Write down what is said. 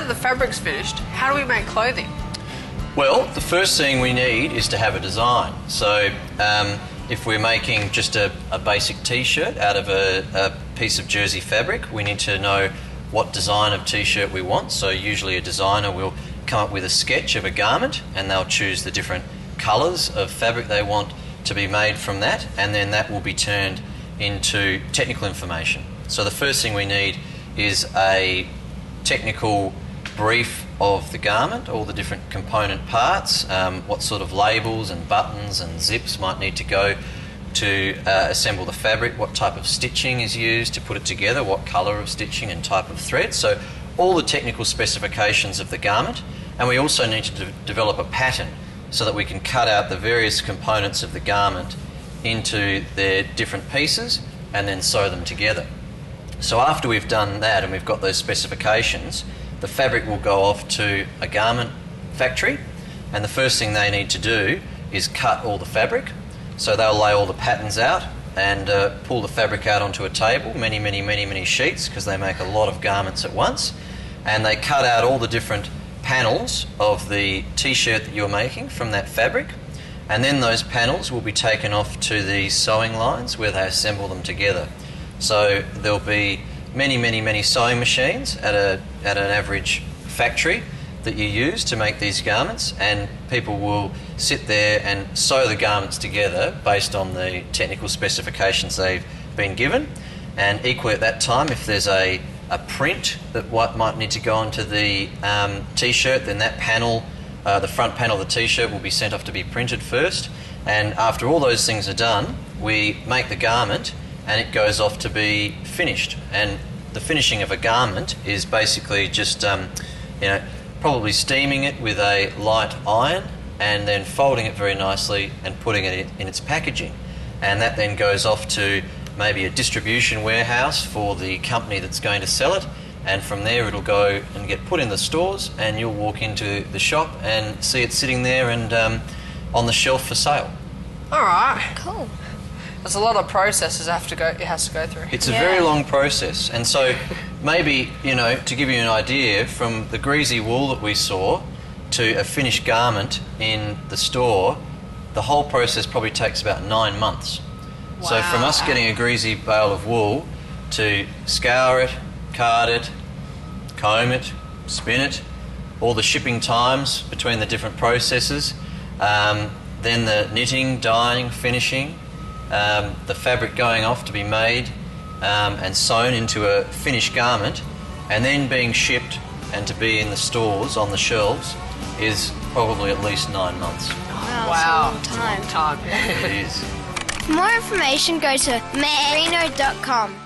that the fabric's finished, how do we make clothing? Well, the first thing we need is to have a design. So if we're making just a basic T-shirt out of a piece of jersey fabric, we need to know what design of T-shirt we want. So usually a designer will come up with a sketch of a garment and they'll choose the different colours of fabric they want to be made from that, and then that will be turned into technical information. So the first thing we need is a technical brief of the garment, all the different component parts, what sort of labels and buttons and zips might need to go to assemble the fabric, what type of stitching is used to put it together, what colour of stitching and type of thread. So all the technical specifications of the garment, and we also need to develop a pattern so that we can cut out the various components of the garment into their different pieces and then sew them together. So after we've done that and we've got those specifications, the fabric will go off to a garment factory, and the first thing they need to do is cut all the fabric. So they'll lay all the patterns out and pull the fabric out onto a table, many sheets, because they make a lot of garments at once, and they cut out all the different panels of the T-shirt that you're making from that fabric, and then those panels will be taken off to the sewing lines where they assemble them together. So there'll be many sewing machines at an average factory that you use to make these garments, and people will sit there and sew the garments together based on the technical specifications they've been given. And equally at that time, if there's a print that might need to go onto the T-shirt, then that panel, the front panel of the T-shirt, will be sent off to be printed first. And after all those things are done, we make the garment and it goes off to be finished. And the finishing of a garment is basically just probably steaming it with a light iron and then folding it very nicely and putting it in its packaging. And that then goes off to maybe a distribution warehouse for the company that's going to sell it, and from there it'll go and get put in the stores, and you'll walk into the shop and see it sitting there and on the shelf for sale. All right. Cool. There's a lot of processes it has to go through. It's a very long process, and so maybe, to give you an idea, from the greasy wool that we saw to a finished garment in the store, the whole process probably takes about 9 months. Wow. So from us getting a greasy bale of wool to scour it, card it, comb it, spin it, all the shipping times between the different processes, then the knitting, dyeing, finishing, the fabric going off to be made and sewn into a finished garment, and then being shipped and to be in the stores on the shelves is probably at least 9 months. Wow. It's a long time. Time. It is. For more information, go to merino.com.